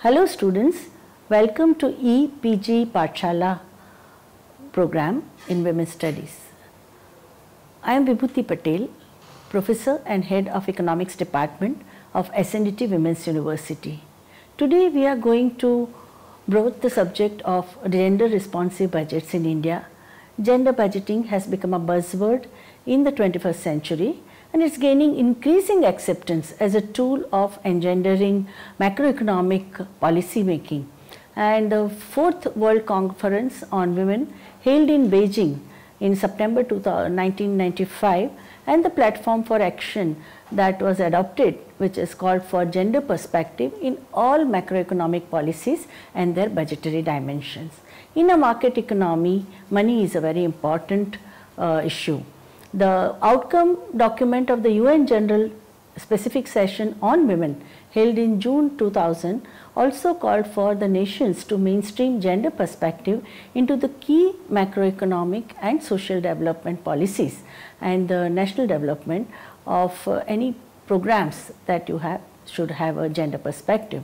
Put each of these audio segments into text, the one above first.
Hello students, welcome to EPG Pathshala program in Women's Studies. I am Vibhuti Patel, Professor and Head of Economics Department of SNDT Women's University. Today we are going to broach the subject of gender responsive budgets in India. Gender budgeting has become a buzzword in the 21st century and it's gaining increasing acceptance as a tool of engendering macroeconomic policy making. And the 4th World Conference on Women held in Beijing in September 1995 and the platform for action that was adopted, which is called for gender perspective in all macroeconomic policies and their budgetary dimensions. In a market economy, money is a very important issue. The outcome document of the UN General Specific Session on Women held in June 2000 also called for the nations to mainstream gender perspective into the key macroeconomic and social development policies and the national development of any programs that you have should have a gender perspective.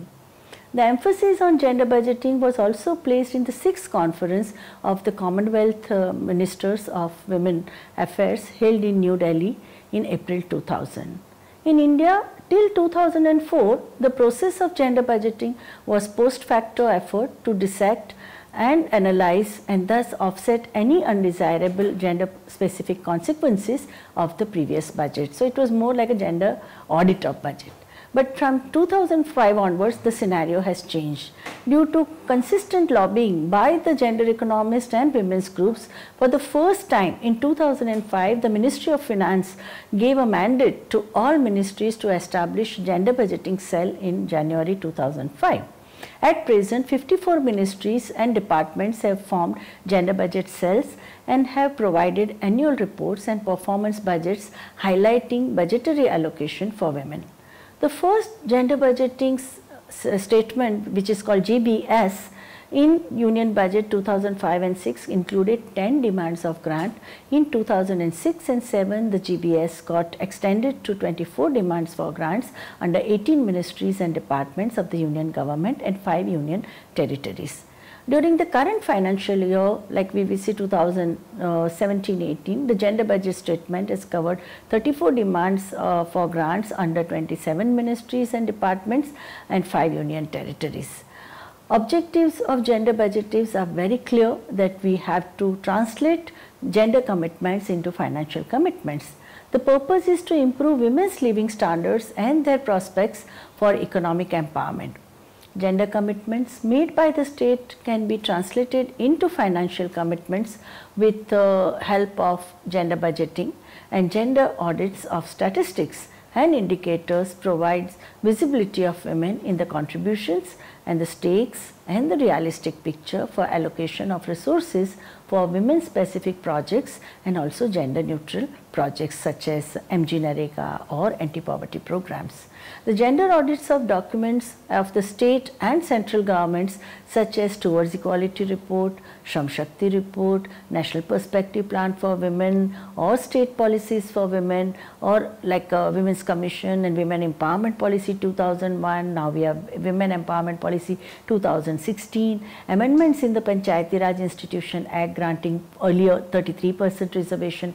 The emphasis on gender budgeting was also placed in the 6th conference of the Commonwealth Ministers of Women Affairs held in New Delhi in April 2000. In India, till 2004, the process of gender budgeting was post facto effort to dissect and analyze and thus offset any undesirable gender specific consequences of the previous budget. So, it was more like a gender audit of budget. But from 2005 onwards, the scenario has changed. Due to consistent lobbying by the gender economists and women's groups, for the first time in 2005, the Ministry of Finance gave a mandate to all ministries to establish gender budgeting cell in January 2005. At present, 54 ministries and departments have formed gender budget cells and have provided annual reports and performance budgets highlighting budgetary allocation for women. The first gender budgeting statement, which is called GBS, in Union Budget 2005 and 6 included 10 demands of grant. In 2006 and 7, the GBS got extended to 24 demands for grants under 18 ministries and departments of the Union Government and 5 Union territories. During the current financial year, like VVC 2017-18, the gender budget statement has covered 34 demands for grants under 27 ministries and departments and 5 union territories. Objectives of gender budgets are very clear that we have to translate gender commitments into financial commitments. The purpose is to improve women's living standards and their prospects for economic empowerment. Gender commitments made by the state can be translated into financial commitments with the help of gender budgeting, and gender audits of statistics and indicators provides visibility of women in the contributions and the stakes and the realistic picture for allocation of resources for women specific projects and also gender neutral projects such as MG Narega or anti-poverty programs. The gender audits of documents of the state and central governments such as Towards Equality Report, Shram Shakti Report, National Perspective Plan for Women or State Policies for Women or like Women's Commission and Women Empowerment Policy 2001, now we have Women Empowerment Policy 2016, amendments in the Panchayati Raj Institution Act granting earlier 33% reservation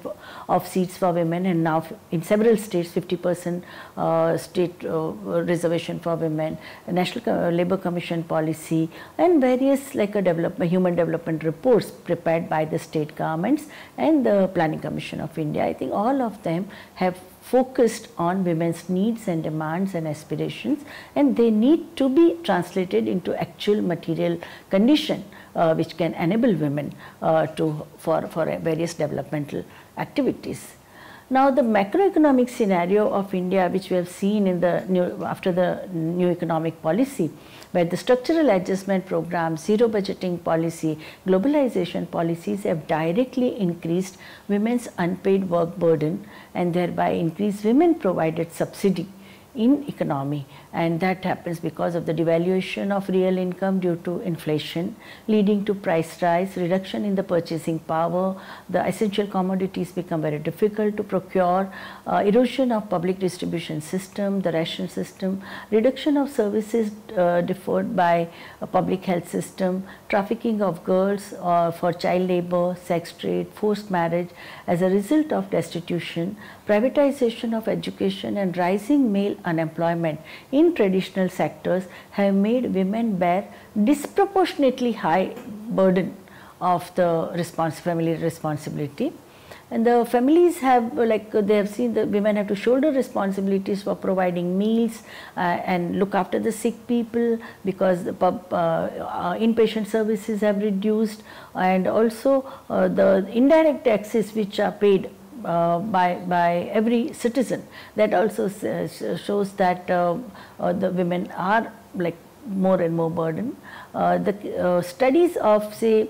of seats for women and now in several states 50% state reservation for women, National Labour Commission policy and various like human development reports prepared by the state governments and the Planning Commission of India. I think all of them have focused on women's needs and demands and aspirations, and they need to be translated into actual material condition which can enable women for various developmental activities. Now, the macroeconomic scenario of India, which we have seen in the after the new economic policy, where the structural adjustment program, zero budgeting policy, globalization policies have directly increased women's unpaid work burden and thereby increased women provided subsidy in economy, and that happens because of the devaluation of real income due to inflation, leading to price rise, reduction in the purchasing power, the essential commodities become very difficult to procure, erosion of public distribution system, the ration system, reduction of services deferred by a public health system, trafficking of girls for child labor, sex trade, forced marriage as a result of destitution, privatization of education and rising male unemployment in traditional sectors have made women bear disproportionately high burden of the family responsibility. And the families have, they have seen the women have to shoulder responsibilities for providing meals and look after the sick people, because the inpatient services have reduced, and also the indirect taxes which are paid by every citizen, that also shows that the women are more and more burdened. The studies of, say,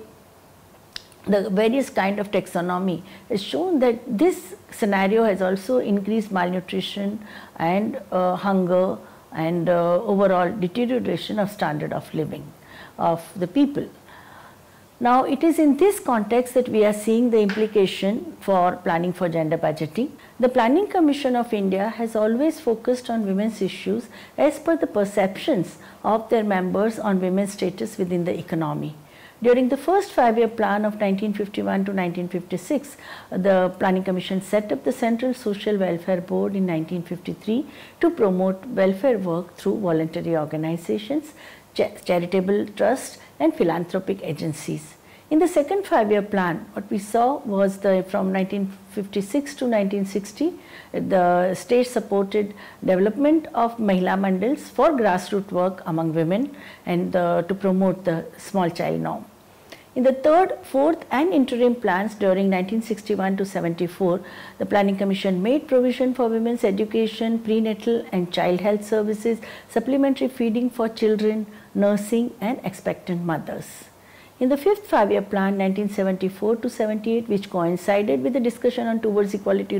the various kind of taxonomy has shown that this scenario has also increased malnutrition and hunger and overall deterioration of standard of living of the people. Now, it is in this context that we are seeing the implication for planning for gender budgeting. The Planning Commission of India has always focused on women's issues as per the perceptions of their members on women's status within the economy. During the first 5-year plan of 1951 to 1956, the Planning Commission set up the Central Social Welfare Board in 1953 to promote welfare work through voluntary organizations, charitable trusts and philanthropic agencies. In the second 5-year plan, what we saw was from 1956 to 1960, the state supported development of Mahila Mandals for grassroots work among women and to promote the small child norm. In the third, fourth and interim plans during 1961 to 74, the Planning Commission made provision for women's education, prenatal and child health services, supplementary feeding for children, nursing and expectant mothers. In the fifth 5-year plan 1974 to 78, which coincided with the discussion on Towards Equality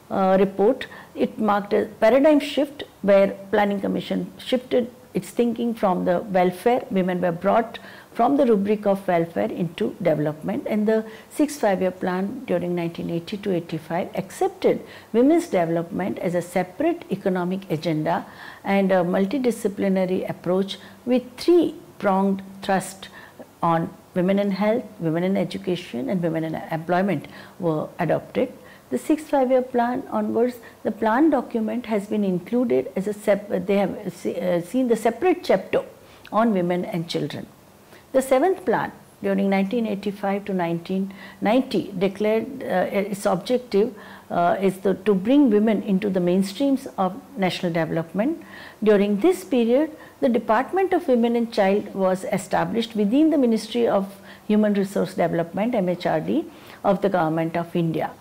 report, it marked a paradigm shift where Planning Commission shifted its thinking from the welfare. Women were brought from the rubric of welfare into development, and the sixth 5-year plan during 1980 to 85 accepted women's development as a separate economic agenda and a multidisciplinary approach with three-pronged thrust on women in health, women in education and women in employment were adopted. The sixth 5-year plan onwards, the plan document has been included as they have seen the separate chapter on women and children. The seventh plan during 1985 to 1990 declared its objective is to bring women into the mainstreams of national development. During this period, the Department of Women and Child was established within the Ministry of Human Resource Development (MHRD) of the Government of India.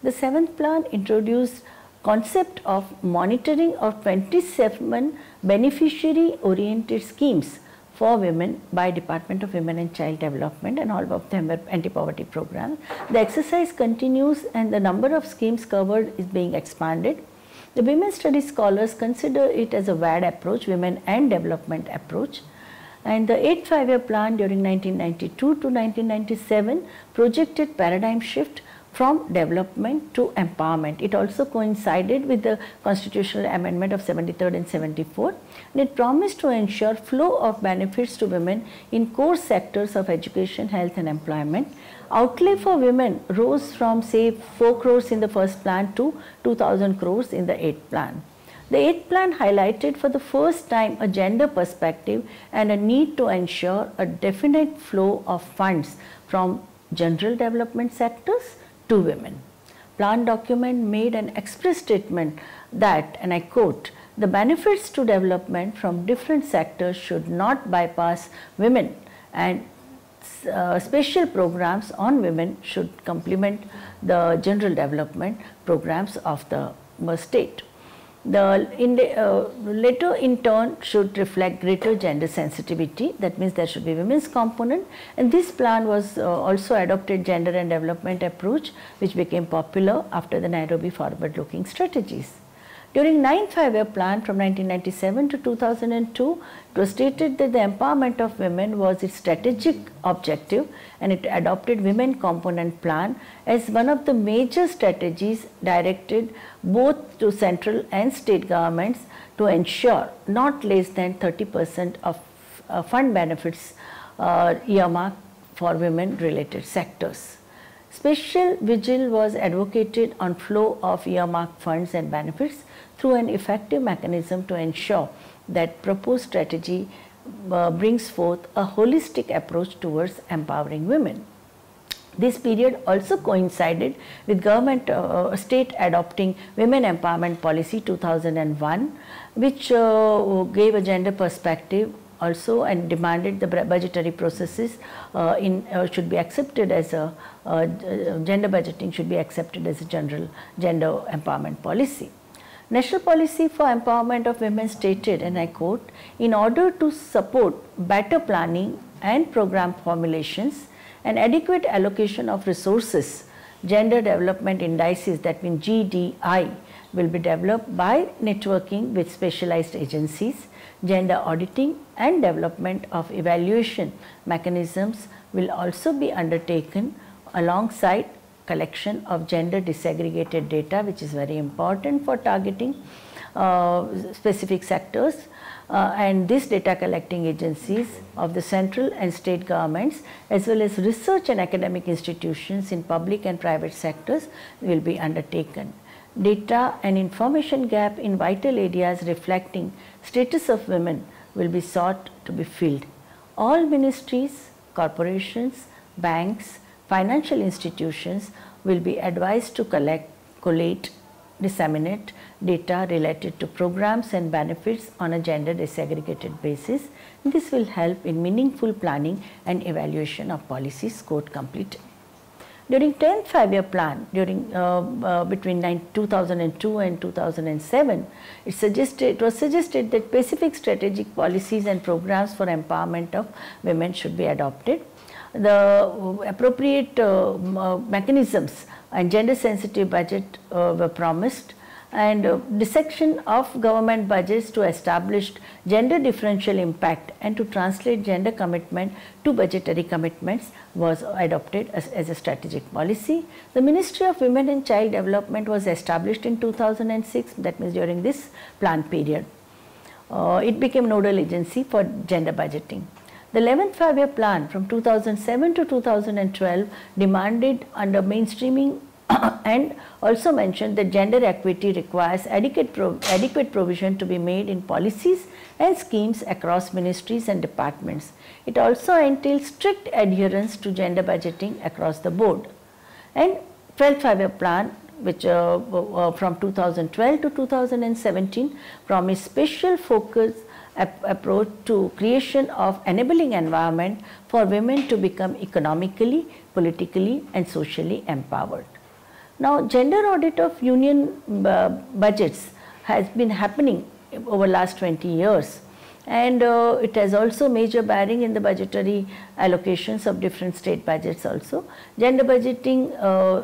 The seventh plan introduced concept of monitoring of 27 beneficiary oriented schemes for women by Department of Women and Child Development, and all of them were anti-poverty programs. The exercise continues and the number of schemes covered is being expanded. The women studies scholars consider it as a WAD approach, women and development approach. And the 8th 5-year plan during 1992 to 1997 projected paradigm shift from development to empowerment. It also coincided with the constitutional amendment of 73rd and 74, and it promised to ensure flow of benefits to women in core sectors of education, health and employment. Outlay for women rose from, say, 4 crores in the first plan to 2000 crores in the 8th plan. The 8th plan highlighted for the first time a gender perspective and a need to ensure a definite flow of funds from general development sectors to women. Plan document made an express statement that, and I quote, "The benefits to development from different sectors should not bypass women, and special programs on women should complement the general development programs of the state." The letter in turn should reflect greater gender sensitivity. That means there should be women's component, and this plan was also adopted gender and development approach, which became popular after the Nairobi forward looking strategies. During 9th Five-Year Plan from 1997 to 2002, it was stated that the empowerment of women was its strategic objective, and it adopted Women Component Plan as one of the major strategies directed both to central and state governments to ensure not less than 30% of fund benefits earmarked for women related sectors. Special vigil was advocated on flow of earmarked funds and benefits through an effective mechanism to ensure that proposed strategy brings forth a holistic approach towards empowering women. This period also coincided with government state adopting Women Empowerment Policy 2001, which gave a gender perspective also and demanded the budgetary processes should be accepted as a gender budgeting should be accepted as a general gender empowerment policy. National Policy for Empowerment of Women stated, and I quote, "In order to support better planning and program formulations and adequate allocation of resources, gender development indices, that means GDI, will be developed by networking with specialized agencies. Gender auditing and development of evaluation mechanisms will also be undertaken alongside collection of gender disaggregated data, which is very important for targeting specific sectors, and these data collecting agencies of the central and state governments as well as research and academic institutions in public and private sectors will be undertaken. Data and information gap in vital areas reflecting status of women will be sought to be filled. All ministries, corporations, banks, financial institutions will be advised to collate, disseminate data related to programs and benefits on a gender disaggregated basis. This will help in meaningful planning and evaluation of policies. Quote completed. During 10th Five-Year Plan, between 2002 and 2007, it was suggested that specific strategic policies and programs for empowerment of women should be adopted. The appropriate mechanisms and gender sensitive budget were promised, and dissection of government budgets to establish gender differential impact and to translate gender commitment to budgetary commitments was adopted as a strategic policy. The Ministry of Women and Child Development was established in 2006, that means during this plan period. It became nodal agency for gender budgeting. The 11th Five-Year Plan from 2007 to 2012 demanded under mainstreaming and also mentioned that gender equity requires adequate provision to be made in policies and schemes across ministries and departments. It also entails strict adherence to gender budgeting across the board. And 12th Five-Year Plan, which from 2012 to 2017, promised special focus approach to creation of enabling environment for women to become economically, politically and socially empowered. Now, gender audit of union budgets has been happening over last 20 years, and it has also major bearing in the budgetary allocations of different state budgets also. Gender budgeting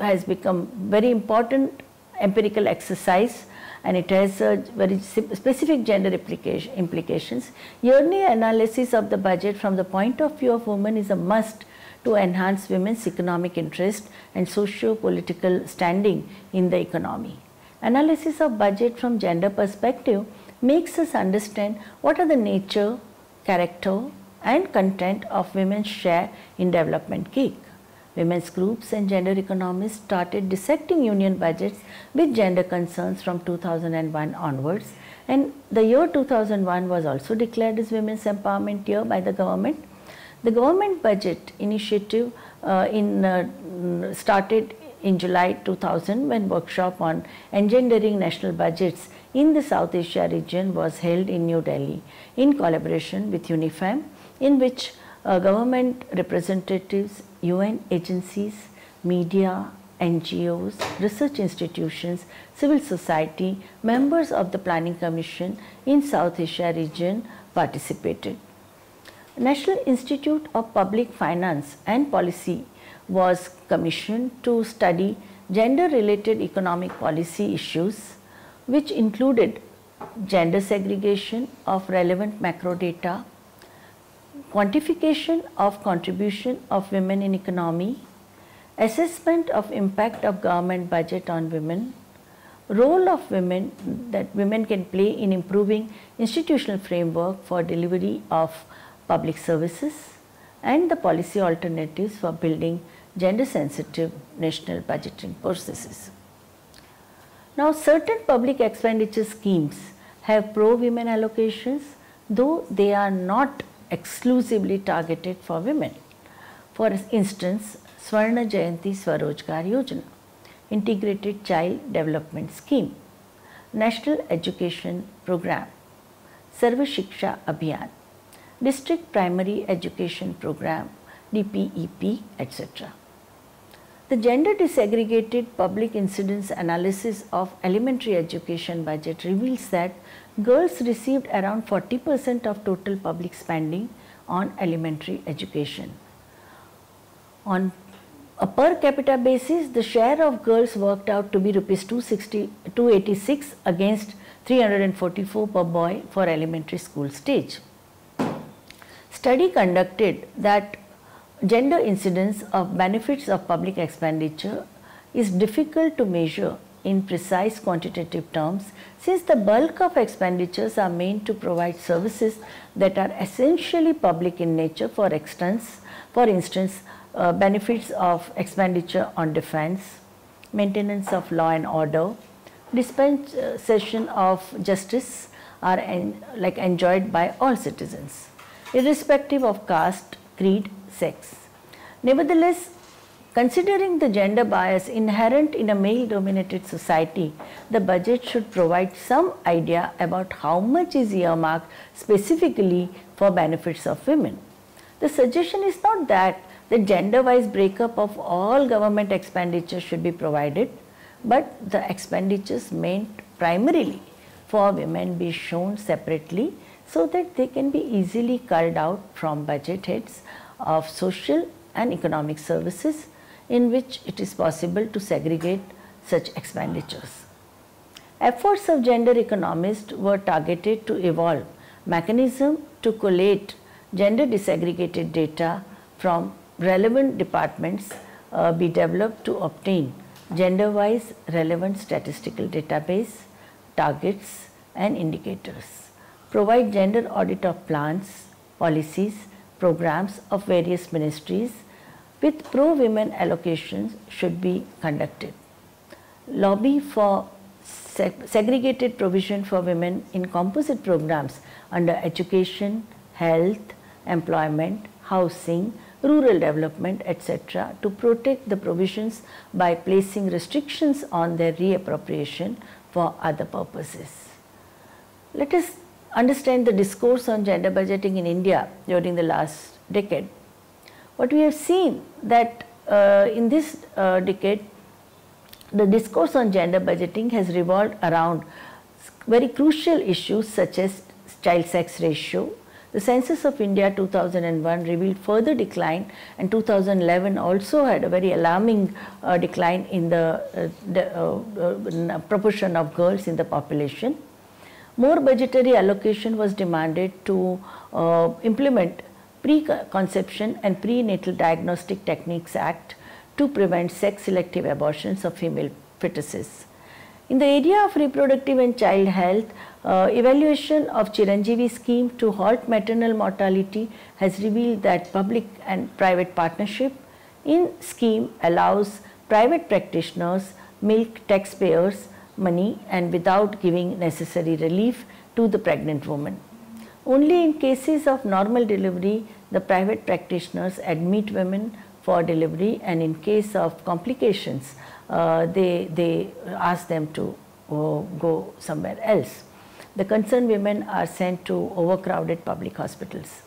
has become very important empirical exercise, and it has very specific gender implications. Yearly analysis of the budget from the point of view of women is a must to enhance women's economic interest and socio-political standing in the economy. Analysis of budget from gender perspective makes us understand what are the nature, character and content of women's share in development cake. Women's groups and gender economists started dissecting union budgets with gender concerns from 2001 onwards, and the year 2001 was also declared as Women's Empowerment Year by the government. The government budget initiative started in July 2000 when workshop on engendering national budgets in the South Asia region was held in New Delhi in collaboration with UNIFEM, in which government representatives, UN agencies, media, NGOs, research institutions, civil society, members of the Planning Commission in South Asia region participated. National Institute of Public Finance and Policy was commissioned to study gender related economic policy issues which included gender segregation of relevant macro data, quantification of contribution of women in economy, assessment of impact of government budget on women, role of women that women can play in improving institutional framework for delivery of public services, and the policy alternatives for building gender sensitive national budgeting processes. Now, certain public expenditure schemes have pro-women allocations, though they are not exclusively targeted for women. For instance, Swarna Jayanti Swarojgar Yojana, Integrated Child Development Scheme, National Education Program, Sarva Shiksha Abhiyan, District Primary Education Program, DPEP, etc. The gender disaggregated public incidence analysis of elementary education budget reveals that girls received around 40% of total public spending on elementary education. On a per capita basis, the share of girls worked out to be rupees 286 against 344 per boy for elementary school stage. Study conducted that gender incidence of benefits of public expenditure is difficult to measure in precise quantitative terms, since the bulk of expenditures are meant to provide services that are essentially public in nature. For instance, benefits of expenditure on defense, maintenance of law and order, dispensation of justice are enjoyed by all citizens, irrespective of caste, creed, sex. Nevertheless, considering the gender bias inherent in a male-dominated society, the budget should provide some idea about how much is earmarked specifically for benefits of women. The suggestion is not that the gender-wise breakup of all government expenditure should be provided, but the expenditures meant primarily for women be shown separately so that they can be easily culled out from budget heads of social and economic services in which it is possible to segregate such expenditures. Efforts of gender economists were targeted to evolve mechanism to collate gender disaggregated data from relevant departments be developed to obtain gender-wise relevant statistical database, targets and indicators, provide gender audit of plans, policies, programs of various ministries with pro-women allocations should be conducted. Lobby for segregated provision for women in composite programs under education, health, employment, housing, rural development, etc. to protect the provisions by placing restrictions on their reappropriation for other purposes. Let us understand the discourse on gender budgeting in India during the last decade. What we have seen that in this decade, the discourse on gender budgeting has revolved around very crucial issues such as child sex ratio. The Census of India 2001 revealed further decline, and 2011 also had a very alarming decline in the proportion of girls in the population. More budgetary allocation was demanded to implement Preconception and Prenatal Diagnostic Techniques Act to prevent sex selective abortions of female fetuses. In the area of reproductive and child health, evaluation of Chiranjeevi scheme to halt maternal mortality has revealed that public and private partnership in scheme allows private practitioners milk taxpayers money and without giving necessary relief to the pregnant woman. Only in cases of normal delivery, the private practitioners admit women for delivery, and in case of complications, they ask them to go somewhere else. The concerned women are sent to overcrowded public hospitals.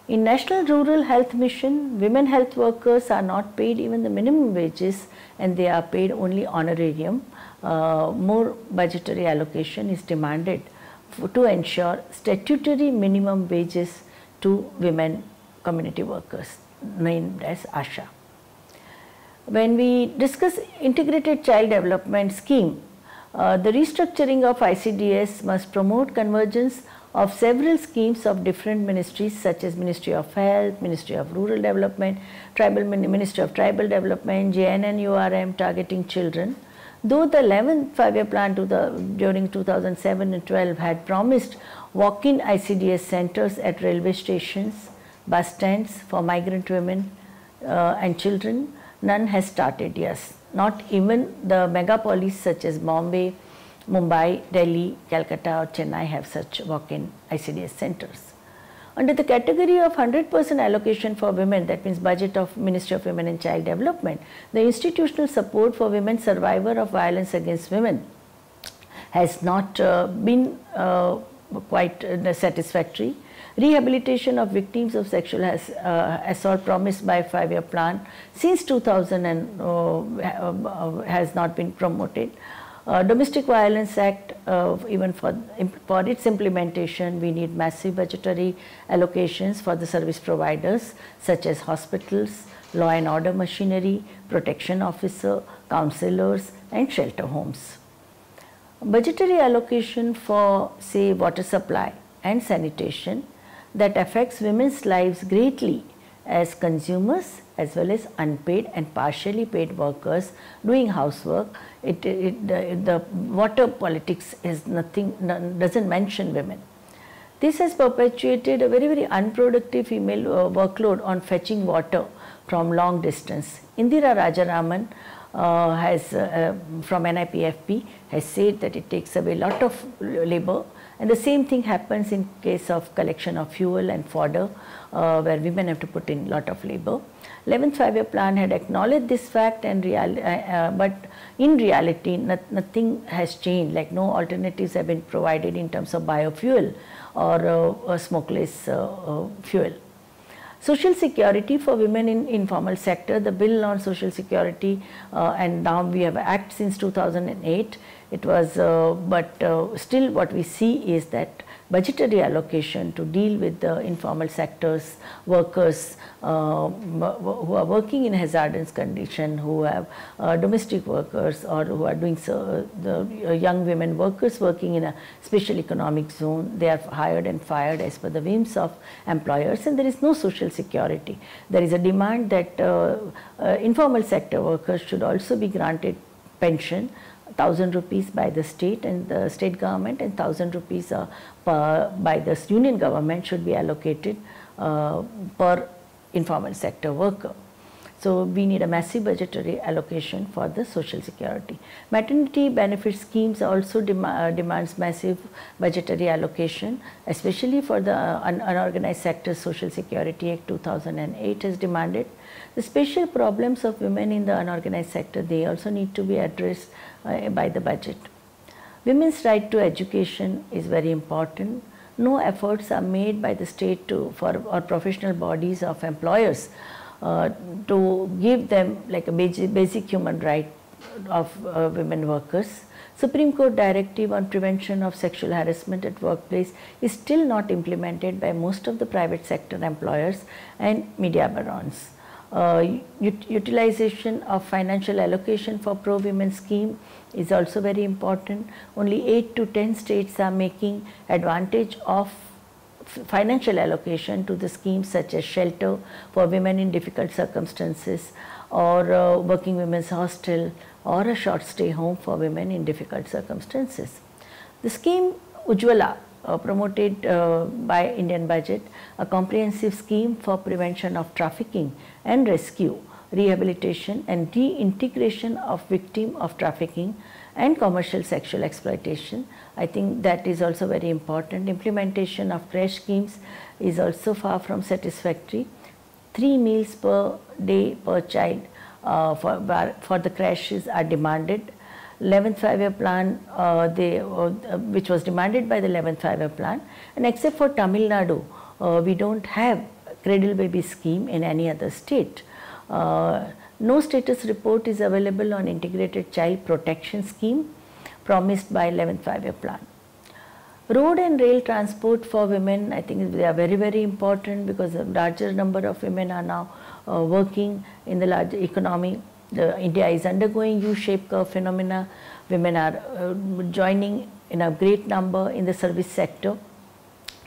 In National Rural Health Mission, women health workers are not paid even the minimum wages, and they are paid only honorarium. More budgetary allocation is demanded to ensure statutory minimum wages to women community workers, named as ASHA. When we discuss integrated child development scheme, The restructuring of ICDS must promote convergence of several schemes of different ministries such as Ministry of Health, Ministry of Rural Development, Ministry of Tribal Development, JNNURM targeting children. Though the 11th 5-year plan during 2007 and 12 had promised walk-in ICDS centers at railway stations, bus stands for migrant women and children, none has started yet. Not even the megapolis such as Bombay, Mumbai, Delhi, Calcutta or Chennai have such walk-in ICDS centers. Under the category of 100% allocation for women, that means budget of Ministry of Women and Child Development, the institutional support for women survivor of violence against women has not been quite satisfactory. Rehabilitation of victims of sexual assault promised by 5-year plan since 2000 has not been promoted. Domestic Violence Act, even for its implementation, we need massive budgetary allocations for the service providers such as hospitals, law and order machinery, protection officer, counselors and shelter homes. Budgetary allocation for, say, water supply and sanitation that affects women's lives greatly as consumers as well as unpaid and partially paid workers doing housework. The water politics is doesn't mention women. This has perpetuated a very unproductive female workload on fetching water from long distance. Indira Rajaraman from NIPFP has said that it takes away a lot of labor, and the same thing happens in case of collection of fuel and fodder where women have to put in a lot of labor. 11th 5-year plan had acknowledged this fact, and but in reality nothing has changed, like no alternatives have been provided in terms of biofuel or smokeless fuel. Social security for women in informal sector, the bill on social security and now we have act since 2008. It was, still what we see is that budgetary allocation to deal with the informal sectors, workers who are working in hazardous condition, who have domestic workers or who are doing the young women workers working in a special economic zone, they are hired and fired as per the whims of employers, and there is no social security. There is a demand that informal sector workers should also be granted pension, 1,000 rupees by the state and the state government, and 1,000 rupees by the union government should be allocated per informal sector worker. So we need a massive budgetary allocation for the social security. Maternity benefit schemes also demands massive budgetary allocation, especially for the unorganized sector. Social Security Act 2008 has demanded. The special problems of women in the unorganized sector, they also need to be addressed by the budget. Women's right to education is very important. No efforts are made by the state or professional bodies of employers to give them like a basic human right of women workers. Supreme Court directive on prevention of sexual harassment at workplace is still not implemented by most of the private sector employers and media barons. Utilization of financial allocation for pro-women scheme is also very important. Only 8 to 10 states are making advantage of financial allocation to the schemes such as shelter for women in difficult circumstances, or working women's hostel, or a short stay home for women in difficult circumstances. The scheme Ujjwala, promoted by Indian budget, a comprehensive scheme for prevention of trafficking and rescue, rehabilitation and reintegration of victims of trafficking and commercial sexual exploitation. I think that is also very important. Implementation of creche schemes is also far from satisfactory. 3 meals per day per child for the creches are demanded. 11th 5-year plan, which was demanded by the 11th 5-year plan, and except for Tamil Nadu, we don't have cradle baby scheme in any other state. No status report is available on integrated child protection scheme promised by 11th 5-year plan. Road and rail transport for women, I think they are very important, because a larger number of women are now working in the larger economy. India is undergoing U-shaped curve phenomena. women are joining in a great number in the service sector.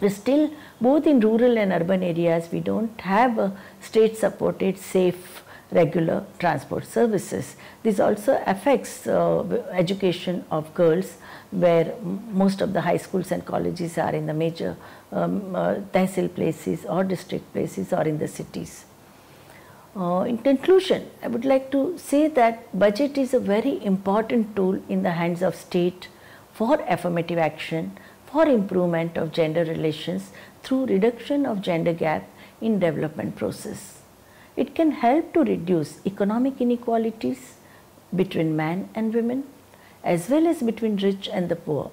Still, both in rural and urban areas, we don't have state supported safe regular transport services. This also affects education of girls, where most of the high schools and colleges are in the major tehsil places or district places or in the cities. In conclusion, I would like to say that budget is a very important tool in the hands of state for affirmative action, for improvement of gender relations through reduction of gender gap in development process. It can help to reduce economic inequalities between men and women as well as between rich and the poor.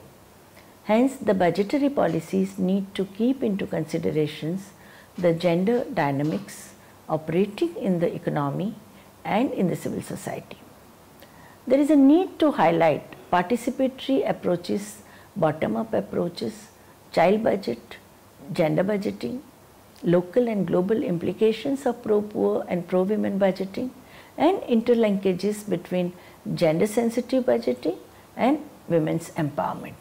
Hence, the budgetary policies need to keep into considerations the gender dynamics operating in the economy and in the civil society. There is a need to highlight participatory approaches, bottom-up approaches, child budget, gender budgeting, local and global implications of pro-poor and pro-women budgeting, and interlinkages between gender-sensitive budgeting and women's empowerment.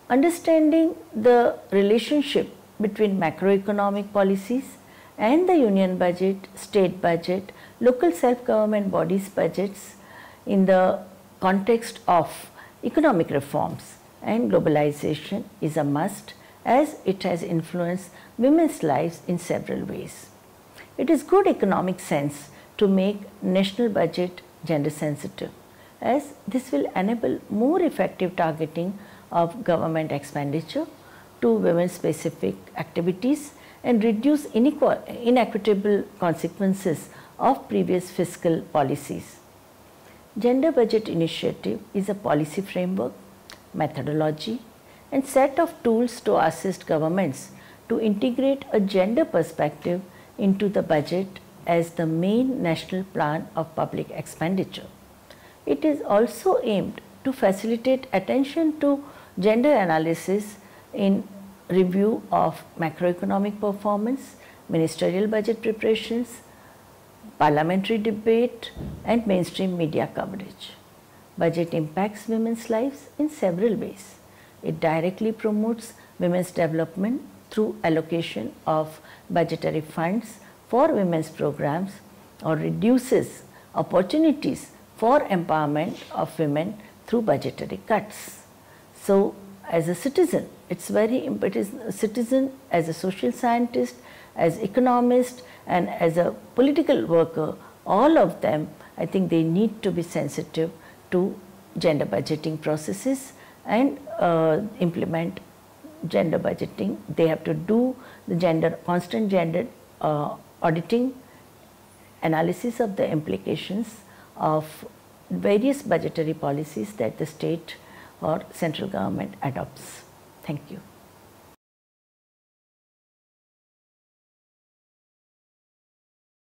Understanding the relationship between macroeconomic policies and the union budget, state budget, local self-government bodies budgets in the context of economic reforms and globalization is a must, as it has influenced women's lives in several ways. It is good economic sense to make national budget gender sensitive, as this will enable more effective targeting of government expenditure to women specific activities and reduce inequitable consequences of previous fiscal policies. Gender Budget Initiative is a policy framework, methodology and set of tools to assist governments to integrate a gender perspective into the budget as the main national plan of public expenditure. It is also aimed to facilitate attention to gender analysis in review of macroeconomic performance, ministerial budget preparations, parliamentary debate and mainstream media coverage. Budget impacts women's lives in several ways. It directly promotes women's development through allocation of budgetary funds for women's programs or reduces opportunities for empowerment of women through budgetary cuts. So, as a citizen, it's very important, a citizen, as a social scientist, as economist and as a political worker, all of them, I think they need to be sensitive to gender budgeting processes and implement gender budgeting. They have to do the constant gender auditing, analysis of the implications of various budgetary policies that the state or central government adopts. Thank you.